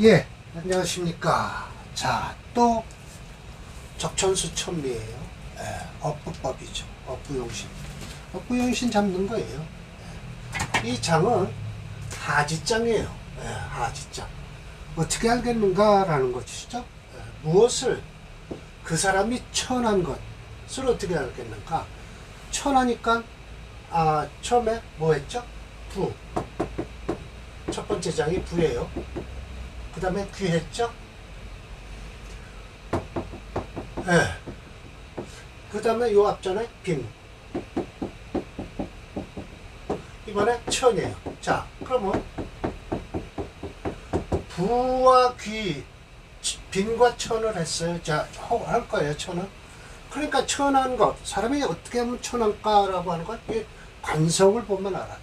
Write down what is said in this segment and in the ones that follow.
예, 안녕하십니까. 자, 또 적천수천미예요. 예, 업부법이죠. 업부용신. 업부용신 잡는 거예요. 예. 이 장은 하지장이에요. 예, 하지장. 어떻게 알겠는가라는 것이죠. 예, 무엇을 그 사람이 천한 것을 어떻게 알겠는가? 천하니까 처음에 뭐 했죠? 부. 첫 번째 장이 부예요. 그 다음에 귀했죠? 예. 그 다음에 요 앞전에 빈. 이번에 천이에요. 자, 그러면 부와 귀, 빈과 천을 했어요. 자, 할 거예요, 천은. 그러니까 천한 것, 사람이 어떻게 하면 천한가라고 하는 건 이 관성을 보면 알아요.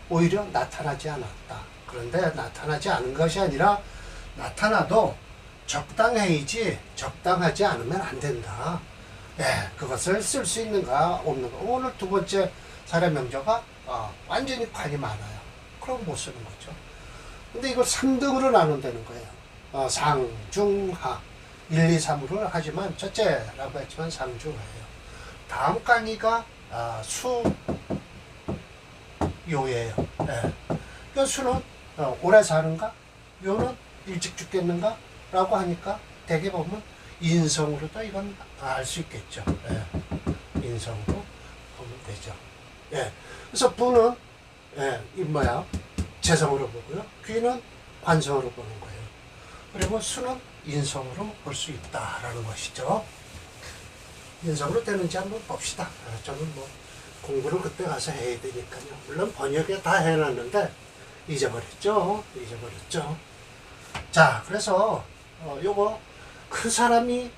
오히려 나타나지 않았다. 그런데 나타나지 않은 것이 아니라 나타나도 적당해야지 적당하지 않으면 안 된다. 예, 그것을 쓸 수 있는가 없는가. 오늘 두 번째 사례 명저가 완전히 관이 많아요. 그럼 못 쓰는 거죠. 근데 이걸 3등으로 나눈다는 거예요. 상, 중, 하. 1, 2, 3으로 하지만 첫째라고 했지만 상, 중, 하예요. 다음 강의가 수, 요예요. 예. 그 수는 오래 사는가? 요는 일찍 죽겠는가? 라고 하니까 대개 보면 인성으로도 이건 알 수 있겠죠. 예. 인성으로 보면 되죠. 예. 그래서 부는 이 뭐야? 재성으로 보고요. 귀는 관성으로 보는 거예요. 그리고 수는 인성으로 볼 수 있다라는 것이죠. 인성으로 되는지 한번 봅시다. 저는 뭐 공부를 그때 가서 해야 되니까요. 물론 번역에 다 해놨는데 잊어버렸죠. 자, 그래서 요거 그 사람이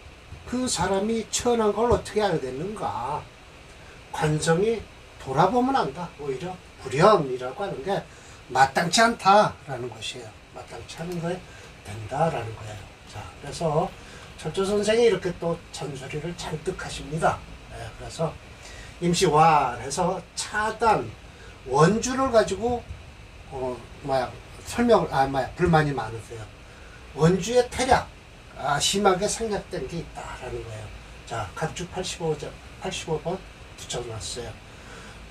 천한 걸 어떻게 알게 됐는가? 관성이 돌아보면 안다. 오히려 불연이라고 하는 게 마땅치 않다라는 것이에요. 마땅치 않은 거에 된다라는 거예요. 자, 그래서 철조 선생이 이렇게 또 잔소리를 잔뜩 하십니다. 그래서 임시완해서 차단 원주를 가지고 불만이 많으세요. 원주의 태략 심하게 생략된 게 있다라는 거예요. 자, 간주 85번 붙여놨어요.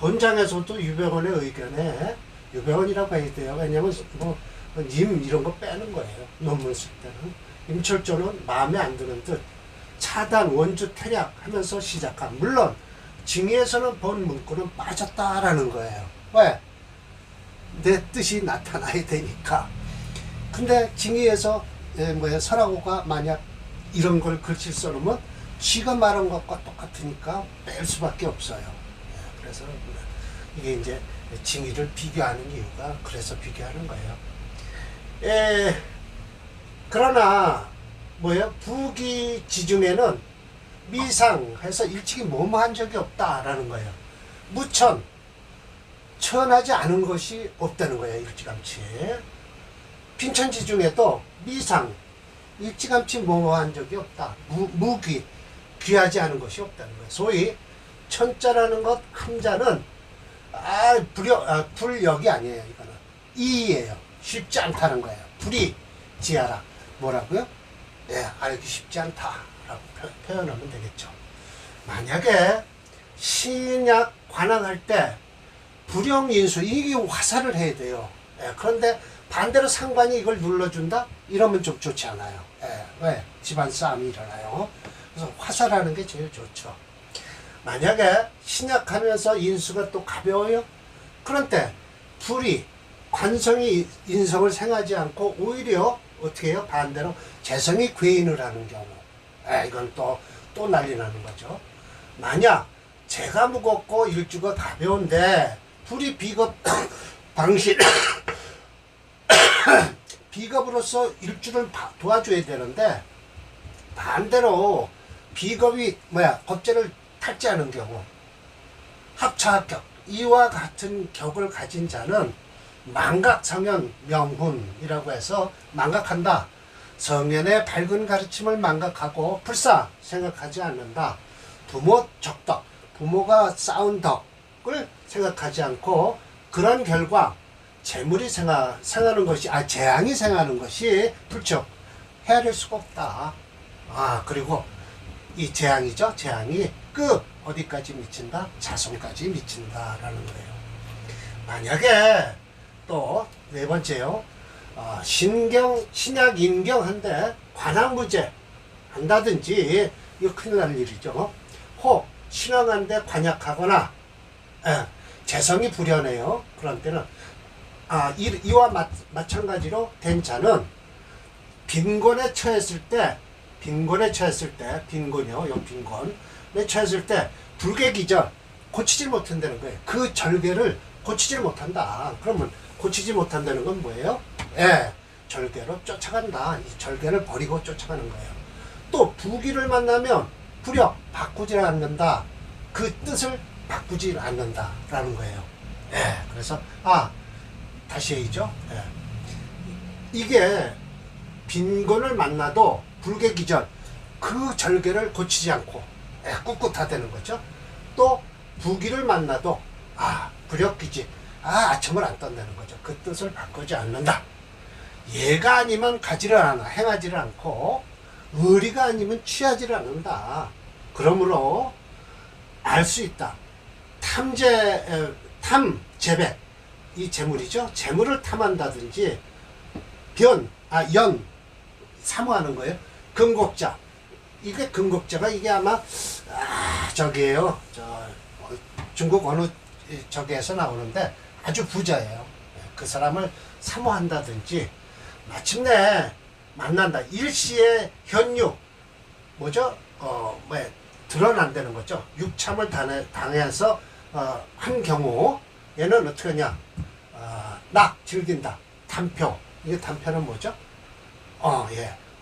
본장에서도 유병원의 의견에 유병원이라고 해야 돼요. 왜냐면 님 이런 거 빼는 거예요. 논문 쓸 때는. 임철조는 마음에 안 드는 듯 차단 원주 태략 하면서 시작한, 물론 징의에서는 본 문구는 빠졌다라는 거예요. 왜? 내 뜻이 나타나야 되니까. 근데 징의에서 설하고가 만약 이런 걸 글씨 써놓으면 지가 말한 것과 똑같으니까 뺄 수밖에 없어요. 그래서 이게 이제 징의를 비교하는 이유가 그래서 비교하는 거예요. 그러나 부기 지중에는 미상해서 일찍이 뭐뭐한 적이 없다라는 거예요. 무천, 천하지 않은 것이 없다는 거예요. 일찌감치. 빈천지 중에도 미상, 일찌감치 뭐뭐한 적이 없다. 무귀, 귀하지 않은 것이 없다는 거예요. 소위 천자라는 것 한자는 불역이 아니에요. 이거는 이예요. 쉽지 않다는 거예요. 불이 지하라. 뭐라고요? 알기 쉽지 않다라고 표현하면 되겠죠. 만약에 신약 관항할 때 불영인수, 이게 화살을 해야 돼요. 그런데 반대로 상관이 이걸 눌러준다? 이러면 좀 좋지 않아요. 왜? 집안 싸움이 일어나요. 그래서 화살하는 게 제일 좋죠. 만약에 신약하면서 인수가 또 가벼워요? 그런 때 불이 관성이 인성을 생하지 않고 오히려 어떻게 해요? 반대로 재성이 괴인을 하는 경우. 이건 또 난리 나는 거죠. 만약 재가 무겁고 일주가 가벼운데 불이 비겁 방실 비겁으로서 일주를 도와줘야 되는데 반대로 비겁이 겁재를 탈지하는 경우, 합차합격, 이와 같은 격을 가진 자는 망각성현 명훈이라고 해서 망각한다. 성현의 밝은 가르침을 망각하고 불사 생각하지 않는다. 부모 적덕, 부모가 쌓은 덕을 생각하지 않고 그런 결과 재물이 생하는 것이, 재앙이 생하는 것이 불척 헤아릴 수가 없다. 그리고 이 재앙이죠. 재앙이 어디까지 미친다? 자손까지 미친다라는 거예요. 만약에 또 네 번째요. 신약 인경한데 관악무제 한다든지 이거 큰일 날 일이죠. 혹 신앙한데 관약하거나 재성이 불연해요. 그런 때는 이와 마찬가지로 된 자는 빈곤에 처했을 때 빈곤에 처했을 때 불계기절 고치질 못한다는 거예요. 그 절개를 고치질 못한다. 그러면 고치지 못한다는 건 뭐예요? 절개로 쫓아간다. 이 절개를 버리고 쫓아가는 거예요. 또 부귀를 만나면 불여 바꾸질 않는다. 그 뜻을 바꾸질 않는다라는 거예요. 그래서 다시 얘기죠. 이게 빈곤을 만나도 불계기절 그 절개를 고치지 않고 꿋꿋하다는 거죠. 또 부귀를 만나도 불역기지 아첨을 안 떤다는 거죠. 그 뜻을 바꾸지 않는다. 예가 아니면 가지를 않아 행하지를 않고 의리가 아니면 취하지를 않는다. 그러므로 알 수 있다. 탐재백 이 재물이죠. 재물을 탐한다든지 연 사모하는 거예요. 금곡자 이게 금곡자가 이게 아마 저기에요. 중국 어느 저기에서 나오는데 아주 부자예요. 그 사람을 사모한다든지 마침내 만난다. 일시의 현육 뭐죠? 드러난다는 거죠. 육참을 당해서 한 경우 얘는 어떻게 하냐? 즐긴다. 단표. 이게 단표는 뭐죠?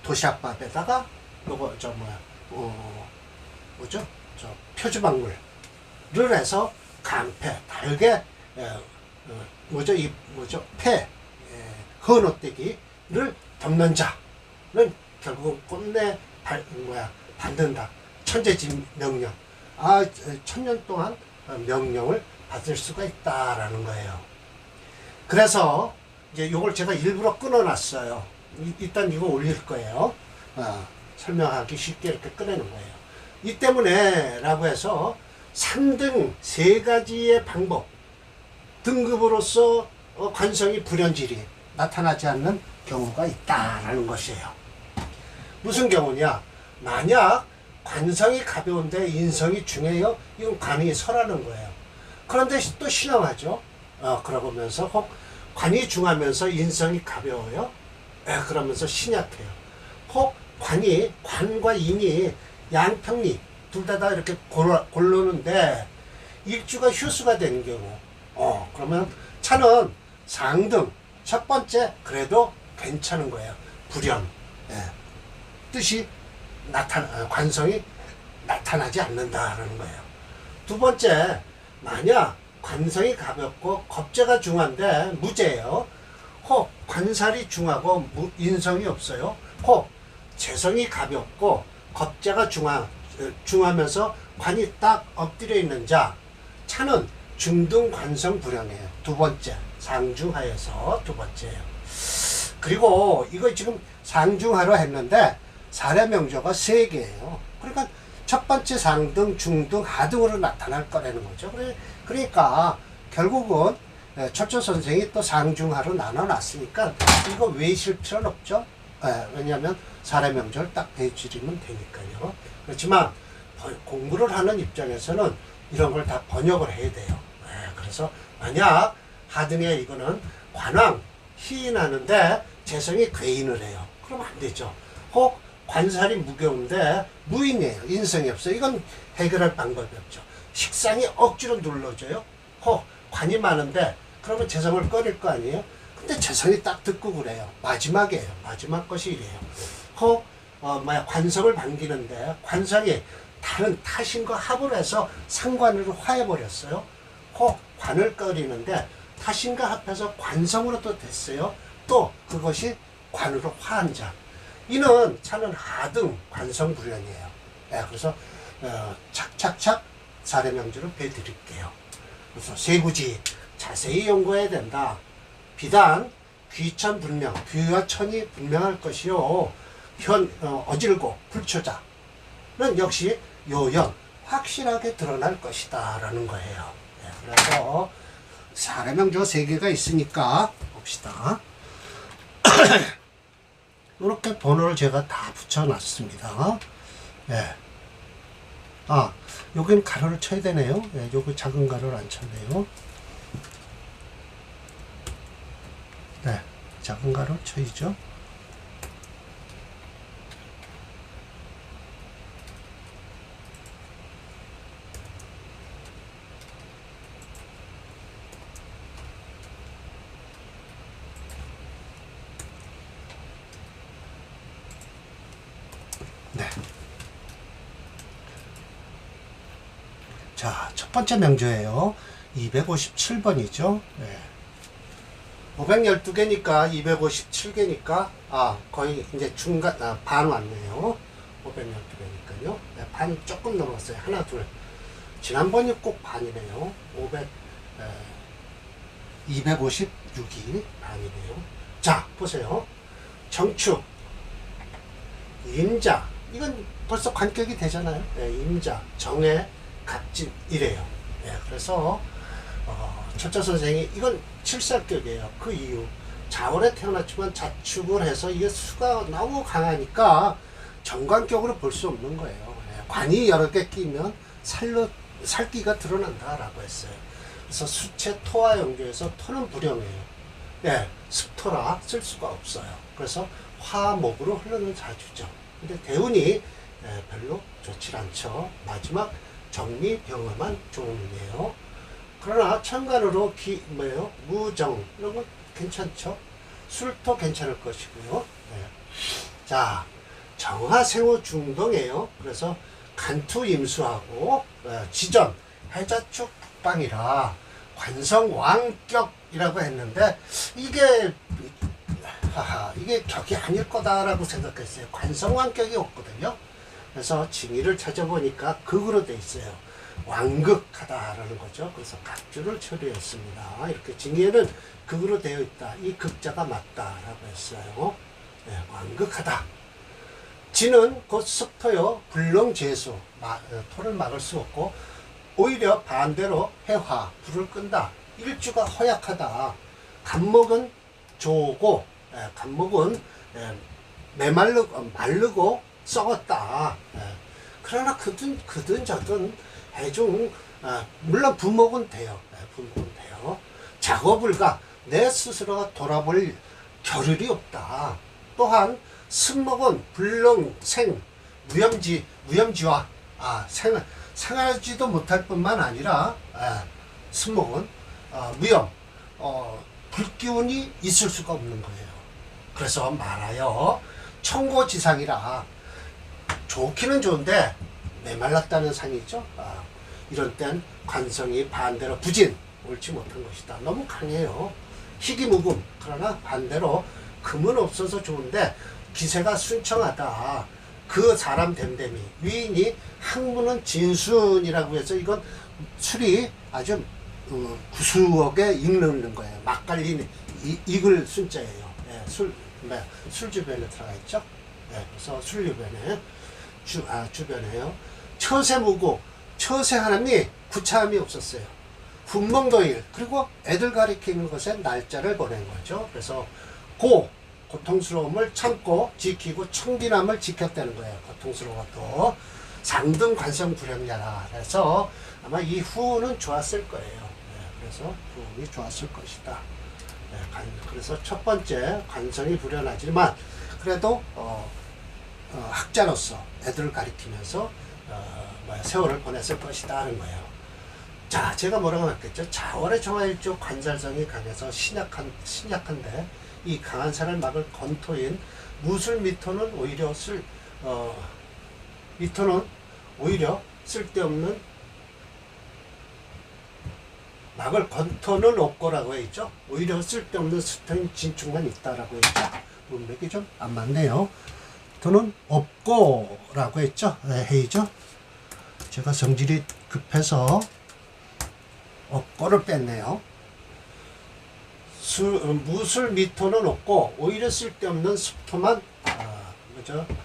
도시락밥에다가 요거 뭐죠? 표주박물을 해서 간패, 달게 헌옷대기를 덮는 자는 결국 끝내 받는다. 천재진 명령. 1000년 동안 명령을 받을 수가 있다라는 거예요. 그래서 이제 요걸 제가 일부러 끊어놨어요. 일단 이거 올릴 거예요. 설명하기 쉽게 이렇게 꺼내는 거예요. 이 때문에 라고 해서 3등 3가지의 방법 등급으로서 관성이 불연질이 나타나지 않는 경우가 있다라는 것이에요. 무슨 경우냐? 만약 관성이 가벼운데 인성이 중해요? 이건 관이 설하는 거예요. 그런데 또 신앙하죠. 그러면서 혹 관이 중하면서 인성이 가벼워요? 그러면서 신약해요. 혹 관과 인이 양평리 둘 다 이렇게 고르는데 일주가 휴수가 되는 경우 그러면 차는 상등 첫 번째 그래도 괜찮은 거예요. 불연 뜻이 관성이 나타나지 않는다라는 거예요. 두 번째 만약 관성이 가볍고 겁재가 중한데 무재예요. 혹 관살이 중하고 인성이 없어요. 혹 재성이 가볍고 겁재가 중하면서 관이 딱 엎드려 있는 자 차는 중등 관성 불연이에요. 두 번째 상중하여서 두 번째예요. 그리고 이거 지금 상중하로 했는데 사례명조가 3개예요. 그러니까 첫 번째 상등, 중등, 하등으로 나타날 거라는 거죠. 그러니까 결국은 초초 선생이 또 상중하로 나눠놨으니까 이거 외실 필요는 없죠. 왜냐하면 사례명조를 딱 배치리면 되니까요. 그렇지만 공부를 하는 입장에서는 이런 걸 다 번역을 해야 돼요. 그래서 만약 하등에 이거는 관왕 희인하는데 재성이 괴인을 해요. 그러면 안 되죠. 혹 관살이 무거운데 무인이에요. 인성이 없어요. 이건 해결할 방법이 없죠. 식상이 억지로 눌러줘요. 혹 관이 많은데 그러면 재성을 꺼릴 거 아니에요. 근데 재성이 딱 듣고 그래요. 마지막이에요. 마지막 것이 이래요. 혹 관성을 반기는데 관성이 다른 타신과 합을 해서 상관으로 화해버렸어요. 혹 관을 꺼리는데 타신과 합해서 관성으로 또 됐어요. 또 그것이 관으로 화한 자. 이는 차는 하등 관성불연이에요. 그래서 착착착 사례명주를 배드릴게요. 그래서 세부지 자세히 연구해야 된다. 비단 귀천 분명, 귀와 천이 분명할 것이요. 어질고 불초자는 역시 요연, 확실하게 드러날 것이다 라는 거예요. 네, 그래서 사례명조 3개가 있으니까 봅시다. 이렇게 번호를 제가 다 붙여놨습니다. 네. 아, 여기는 가로를 쳐야 되네요. 네, 여기 작은 가로를 안 쳤네요. 네, 작은 가로를 쳐야죠. 네. 자, 첫 번째 명조예요. 257번이죠. 네. 512개니까 257개니까 거의 이제 중간 반 왔네요. 512개니까요. 네, 반 조금 넘었어요. 하나 둘. 지난번이 꼭 반이네요. 256이 반이네요. 자, 보세요. 정축, 임자, 이건 벌써 관격이 되잖아요. 네, 임자, 정해, 갑진 이래요. 네, 그래서 첫째 선생이 이건 칠살격이에요. 그 이유, 자월에 태어났지만 자축을 해서 이게 수가 너무 강하니까 정관격으로 볼 수 없는 거예요. 네, 관이 여러 개 끼면 살기가 드러난다라고 했어요. 그래서 수체 토와 연교에서 토는 불용이에요. 네, 습토라 쓸 수가 없어요. 그래서 화목으로 흐르는 자주죠. 근데 대운이 별로 좋지 않죠. 마지막 정리병화만 좋은이에요. 그러나 천간으로 무정 이런 건 괜찮죠. 술토 괜찮을 것이고요. 네. 자, 정화생호 중동이에요. 그래서 간투임수하고 지전 해자축 북방이라 관성왕격이라고 했는데 이게 격이 아닐 거다라고 생각했어요. 관성왕격이 없거든요. 그래서 징의를 찾아보니까 극으로 돼 있어요. 왕극하다라는 거죠. 그래서 각주를 처리했습니다. 이렇게 징의에는 극으로 되어 있다. 이 극자가 맞다라고 했어요. 네, 왕극하다. 지는 곧 습토요. 불능재수. 토를 막을 수 없고 오히려 반대로 해화. 불을 끈다. 일주가 허약하다. 간목은 좋고 간목은 마르고 썩었다. 그러나 그든 저든 해중 물론 부목은 돼요. 부목은 돼요. 작업을가 내 스스로가 돌아볼 겨를이 없다. 또한 승목은 불능 생 무염지와 생하지도 못할 뿐만 아니라 승목은 무염 불기운이 있을 수가 없는 거예요. 그래서 말하여 청고지상이라 좋기는 좋은데 메말랐다는 상이죠. 이런 땐 관성이 반대로 부진 옳지 못한 것이다. 너무 강해요. 희귀무금. 그러나 반대로 금은 없어서 좋은데 기세가 순청하다. 그 사람 됨됨이 위인이 학문은 진순이라고 해서 이건 술이 아주 구수하게 익는 거예요. 막갈린 익을 순자예요. 네, 술 주변에 들어가 있죠. 네, 그래서 술 주변에 주변에요. 처세무고 처세 하나님이 구차함이 없었어요. 훈몽도일 그리고 애들 가리키는 것에 날짜를 보낸 거죠. 그래서 고통스러움을 참고 지키고 청빈함을 지켰다는 거예요. 고통스러워도 상등 관성 불행자라. 그래서 아마 이 후는 좋았을 거예요. 네, 그래서 후이 좋았을 것이다. 네, 그래서 첫 번째 관성이 불연하지만 그래도 학자로서 애들을 가리키면서 세월을 보냈을 것이다 하는 거예요. 자, 제가 뭐라고 했겠죠? 자월의 정화일조 관살성이 강해서 신약한데 이 강한 산을 막을 건토인 무술 미토는 오히려 쓸데없는 막을 건토는 없고라고 했죠. 오히려 쓸데없는 스터인 진축만 있다라고 했죠. 문맥이 좀 안 맞네요. 토는 없고라고 했죠. 네, 해이죠. 제가 성질이 급해서 없고를 뺐네요. 무술 미토는 없고 오히려 쓸데없는 습토만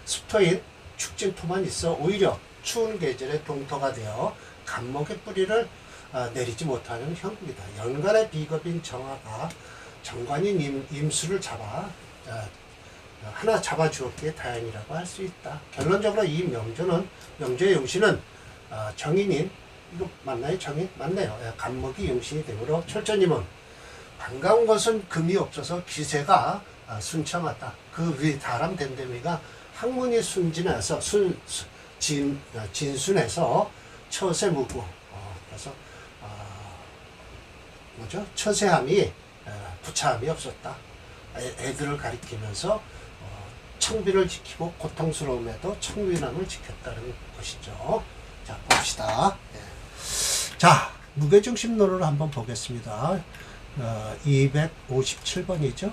습토인 축진토만 있어 오히려 추운 계절에 동토가 되어 감목의 뿌리를 내리지 못하는 형국이다. 연간의 비겁인 정화가 정관인 임수를 잡아 하나 잡아주었기에 다행이라고 할 수 있다. 결론적으로 이 명조의 용신은 정인인 이거 맞나요? 정인? 맞네요. 간목이 용신이 되므로 철저님은 반가운 것은 금이 없어서 기세가 순청하다. 그 위 다람 댐댐이가 학문이 순진해서 진순해서 처세무구 그래서 처세함이 부차함이 없었다. 애들을 가리키면서 청비를 지키고 고통스러움에도 청윈함을 지켰다는 것이죠. 자, 봅시다. 자, 무게중심론을 한번 보겠습니다. 257번이죠.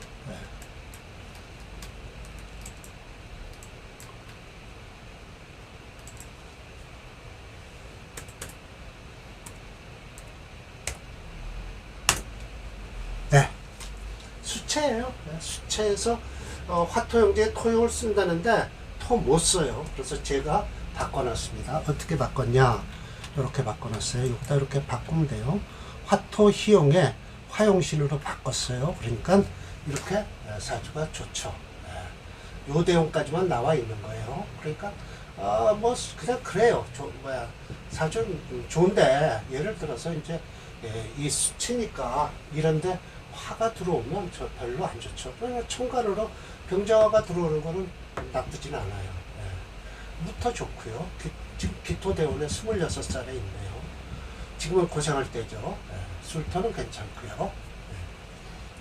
수체예요. 수체에서 화토형제에 토용을 쓴다는데 토 못 써요. 그래서 제가 바꿔놨습니다. 어떻게 바꿨냐? 이렇게 바꿔놨어요. 여기다 이렇게 바꾸면 돼요. 화토 희용에 화용신으로 바꿨어요. 그러니까 이렇게 사주가 좋죠. 요 내용까지만 나와 있는 거예요. 그러니까 뭐 그냥 그래요. 사주는 좋은데 예를 들어서 이제 이 수치니까 이런데 화가 들어오면 저 별로 안 좋죠. 그러니까 천간으로 병자화가 들어오는 거는 나쁘진 않아요. 무토 좋고요. 지금 기토대운에 26살에 있네요. 지금은 고생할 때죠. 술토는 괜찮고요.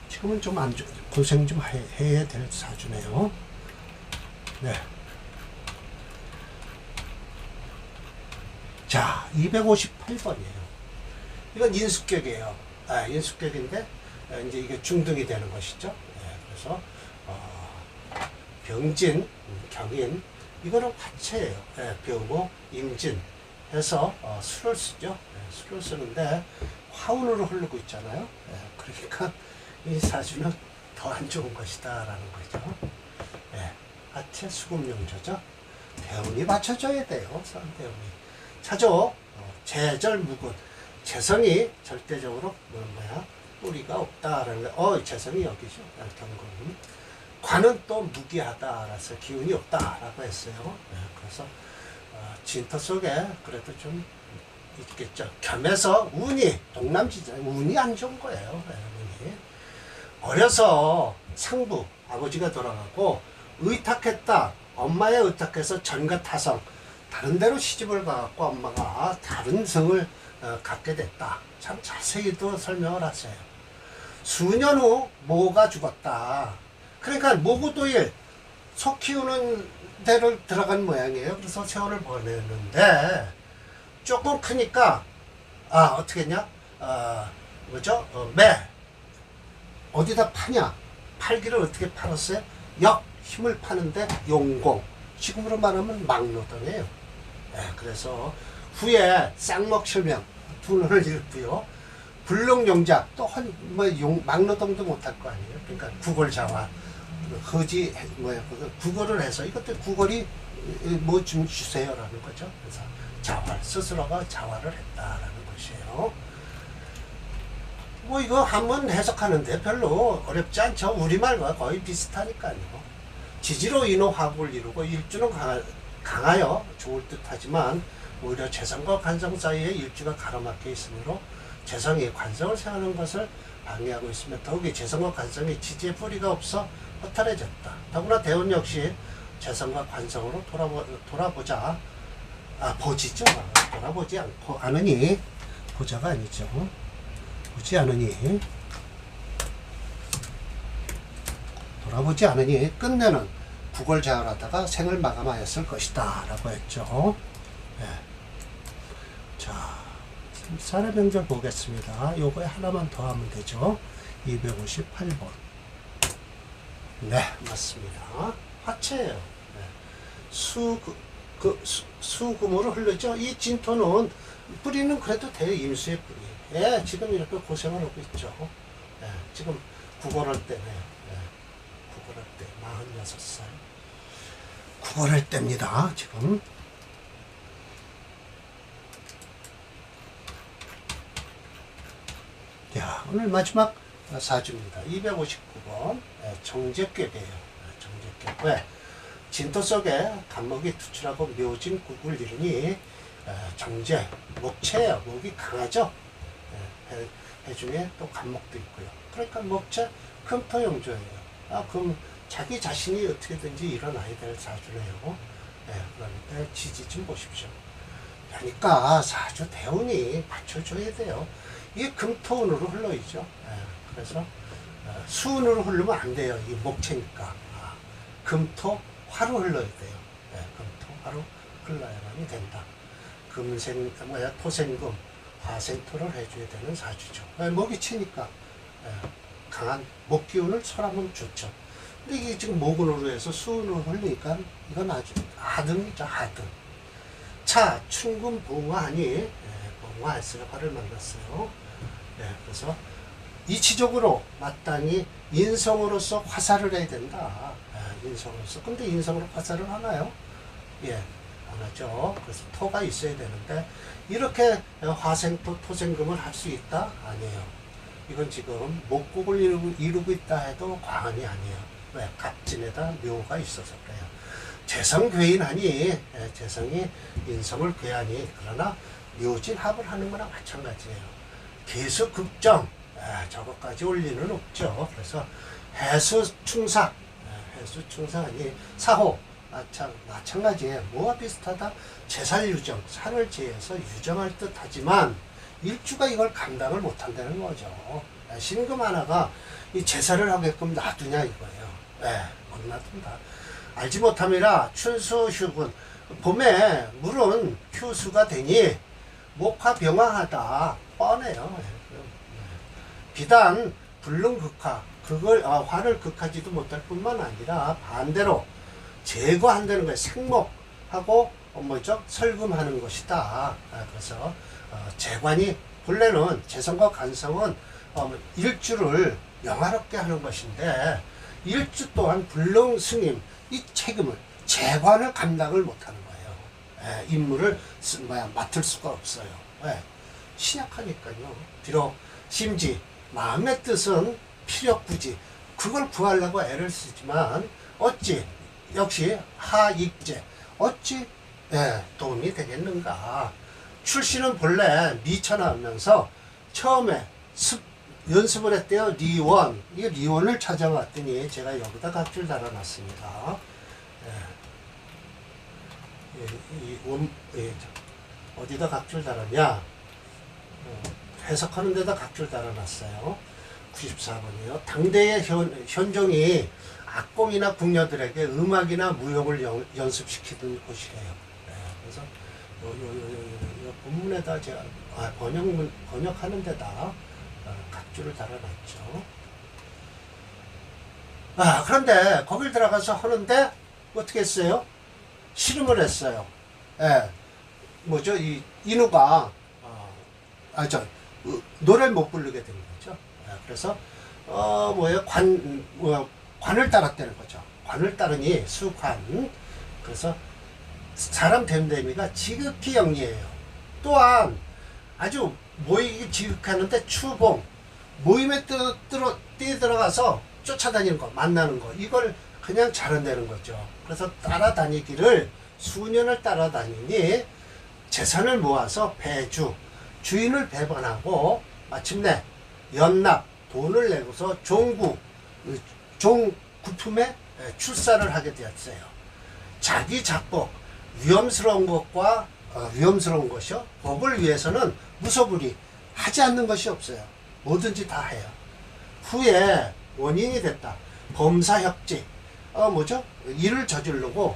지금은 좀 고생 좀 해야 될 사주네요. 네. 자, 258번이에요. 이건 인수격이에요. 인수격인데 이제 이게 중등이 되는 것이죠. 그래서 병진, 경인 이거는 화체예요. 병호, 임진 해서 수를 쓰죠. 수를 쓰는데 화운으로 흐르고 있잖아요. 그러니까 이 사주는 더 안 좋은 것이다 라는 거죠. 화체 수금용조죠. 대운이 받쳐줘야 돼요. 대운이 차조 재절무군 재성이 절대적으로 뿌리가 없다라는 거. 재성이 여기죠. 경금. 관은 또 무기하다라서 기운이 없다라고 했어요. 그래서 진토 속에 그래도 좀 있겠죠. 겸해서 운이 동남지대 운이 안 좋은 거예요. 운이 어려서 상부 아버지가 돌아가고 의탁했다. 엄마에 의탁해서 전가 타성 다른 데로 시집을 가갖고 엄마가 다른 성을 갖게 됐다. 참 자세히도 설명을 하세요. 수년 후 모가 죽었다. 그러니까 모구도일 속 키우는 데를 들어간 모양이에요. 그래서 세월을 보내는데 조금 크니까 어떻게 했냐? 매 어디다 파냐? 팔기를 어떻게 팔았어요? 역 힘을 파는데 용공 지금으로 말하면 막노동이에요. 그래서 후에 쌍먹실명 두 눈을 잃고요. 불능용작 또 막노동도 못할 거 아니에요. 그러니까 구걸자화 거지 구걸을 해서 이것도 구걸이 뭐 좀 주세요라는 거죠. 그래서 자활 스스로가 자활을 했다라는 것이에요. 뭐 이거 한번 해석하는데 별로 어렵지 않죠. 우리말과 거의 비슷하니까요. 지지로 인호 화국을 이루고 일주는 강하여 좋을 듯하지만 오히려 재성과 관성 사이에 일주가 가로막혀 있으므로 재성이 관성을 세우는 것을 방해하고 있으며 더욱이 재성과 관성이 지지의 뿌리가 없어 허탈해졌다. 더구나 대운 역시 재성과 관성으로 돌아보자. 보지죠. 돌아보지 않으니 보자가 아니죠. 보지 않으니 돌아보지 않으니 끝내는 구걸자활하다가 생을 마감하였을 것이다 라고 했죠. 자, 사례 명절 보겠습니다. 요거에 하나만 더 하면 되죠. 258번. 네, 맞습니다. 화체예요. 수금으로 흐르죠. 이 진토는 뿌리는 그래도 대임수의 뿌리. 지금 이렇게 고생을 하고 있죠. 지금 구걸할 때네요. 예. 구걸할 때 46살. 구걸할 때입니다. 지금. 자, 오늘 마지막 사주입니다. 259번 정제괴예요. 정제괴. 왜? 진토 속에 간목이 투출하고 묘진 국을 이루니 정제, 목체예요. 목이 강하죠. 해중에 또 간목도 있고요. 그러니까 목체 금토용조예요. 그럼 자기 자신이 어떻게든지 일어나야 될 사주네요. 그러니까 지지 좀 보십시오. 그러니까 사주 대운이 받쳐줘야 돼요. 이게 금토운으로 흘러있죠. 그래서 수운으로 흐르면 안 돼요. 이 목체니까. 금토 화로 흘러야 돼요. 금토 화로 흘러야만이 된다. 토생금, 화생토를 해줘야 되는 사주죠. 목이 치니까 강한 목 기운을 설하면 좋죠. 근데 이게 지금 목운으로 해서 수운으로 흘리니까 이건 아주 하등이죠. 하등. 자, 춘금 봉화하니 봉화했어요. 화를 만났어요. 그래서 이치적으로 마땅히 인성으로서 화살을 해야 된다. 인성으로서. 근데 인성으로 화살을 하나요? 안 하죠. 그래서 토가 있어야 되는데 이렇게 화생토, 토생금을 할 수 있다? 아니에요. 이건 지금 목국을 이루고 있다 해도 과언이 아니에요. 왜? 갑진에다 묘가 있어서 그래요. 재성괴인하니 재성이 인성을 괴하니 그러나 묘진합을 하는 거나 마찬가지예요. 개수극정 저것까지 올 리는 없죠. 그래서 해수충사 해수충사니 사호 마찬가지예요. 뭐가 비슷하다? 제살유정 산을 지어서 유정할 듯 하지만 일주가 이걸 감당을 못한다는 거죠. 신금 하나가 이 제사를 하게끔 놔두냐 이거예요. 못 놔둔다. 알지 못함이라 춘수휴군 봄에 물은 휴수가 되니 목화병화하다 뻔해요. 비단 불능극화 그걸 화를 극하지도 못할 뿐만 아니라 반대로 제거한다는 거예요. 생목하고 뭐죠? 설금하는 것이다. 그래서 재관이 본래는 재성과 간성은 일주를 영화롭게 하는 것인데 일주 또한 불능스님 이 책임을 재관을 감당을 못하는 거예요. 임무를 맡을 수가 없어요. 신약하니까요. 비록 심지 마음의 뜻은 필요구지 그걸 구하려고 애를 쓰지만 어찌 역시 하익제 어찌 도움이 되겠는가. 출신은 본래 미천하면서 처음에 연습을 했대요. 리원. 이 리원을 찾아왔더니 제가 여기다 각줄 달아놨습니다. 어디다 각줄 달았냐? 해석하는 데다 각줄 달아놨어요. 94번이요. 당대의 현종이 악공이나 궁녀들에게 음악이나 무용을 연습시키던 곳이래요. 그래서 요 본문에다 제가 번역하는 데다 각주를 달아놨죠. 그런데 거길 들어가서 하는데 어떻게 했어요? 씨름을 했어요. 뭐죠? 이 인우가 노래를 못 부르게 된 거죠. 그래서 관을 따랐다는 거죠. 관을 따르니 수관. 그래서 사람 됨됨이가 지극히 영리해요. 또한 아주 모이기 지극하는데 추봉 모임에 뛰어들어가서 쫓아다니는 거 만나는 거 이걸 그냥 잘한다는 거죠. 그래서 따라다니기를 수년을 따라다니니 재산을 모아서 배주 주인을 배반하고 마침내 연납 돈을 내고서 종 구품에 출사를 하게 되었어요. 자기 작복 위험스러운 것이요. 법을 위해서는 무소불위 하지 않는 것이 없어요. 뭐든지 다 해요. 후에 원인이 됐다. 범사혁직 일을 저지르고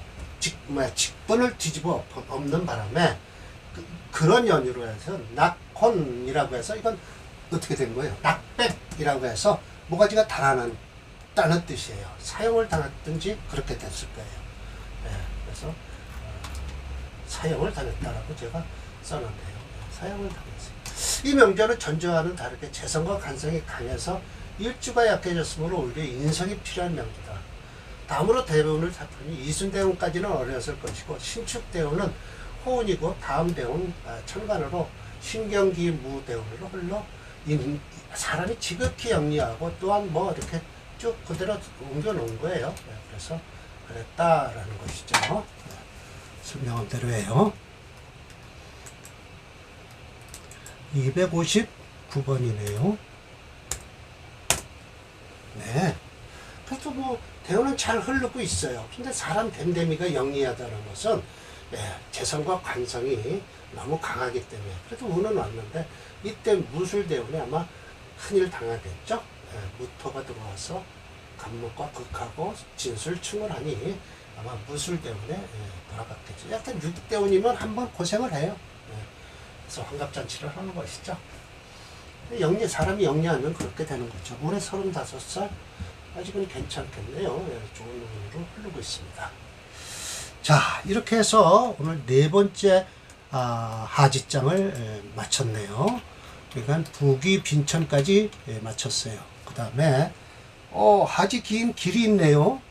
직분을 뒤집어 엎는 바람에 그런 연유로 해서 낙혼이라고 해서 이건 어떻게 된 거예요? 낙백이라고 해서 모가지가 달아난다는 뜻이에요. 사형을 당했든지 그렇게 됐을 거예요. 그래서 사형을 당했다라고 제가 써놨네요. 사형을 당했어요. 이 명절은 전주와는 다르게 재성과 간성이 강해서 일주가 약해졌으므로 오히려 인성이 필요한 명기다. 다음으로 대운을 살펴보니 이순대운까지는 어려웠을 것이고 신축대운은 호운이고 다음 대운 천간으로 신경기 무대운으로 흘러 사람이 지극히 영리하고 또한 뭐 이렇게 쭉 그대로 옮겨 놓은 거예요. 그래서 그랬다라는 것이죠. 설명한 대로예요. 259번이네요. 네. 그래도 뭐 대운은 잘 흐르고 있어요. 근데 사람 됨됨이가 영리하다는 것은 재성과 관성이 너무 강하기 때문에 그래도 운은 왔는데 이때 무술대운에 아마 큰일 당하겠죠. 무토가 들어와서 간목과 극하고 진술충을 하니 아마 무술대운에 돌아갔겠죠. 약간 육대운이면 한번 고생을 해요. 그래서 환갑잔치를 하는 것이죠. 사람이 영리하면 그렇게 되는 거죠. 올해 35살 아직은 괜찮겠네요. 좋은 운으로 흐르고 있습니다. 자, 이렇게 해서 오늘 네 번째 하지장을 마쳤네요. 그러니까 부기 빈천까지 마쳤어요. 그 다음에 하지 긴 길이 있네요.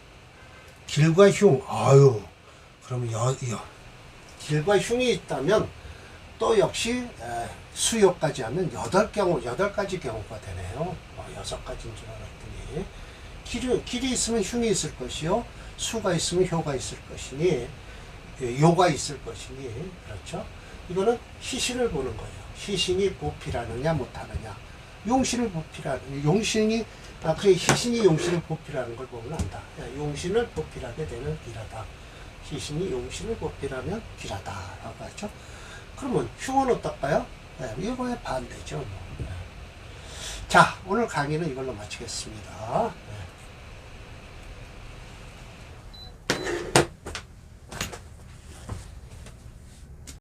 길과 흉. 아유, 그러면 길과 흉이 있다면 또 역시 수요까지 하면 8가지 경우가 되네요. 6가지인 줄 알았더니 길이 있으면 흉이 있을 것이요, 수가 있으면 효가 있을 것이니 요가 있을 것이니, 그렇죠. 이거는 희신을 보는 거예요. 희신이 보필하느냐 못하느냐. 용신을 보필하는, 용신이 희신이 용신을 보필하는 걸 보면 안다. 용신을 보필하게 되면 길하다. 희신이 용신을 보필하면 길하다라고 하죠. 그러면 흉은 어떨까요? 이거의 반대죠. 자, 오늘 강의는 이걸로 마치겠습니다.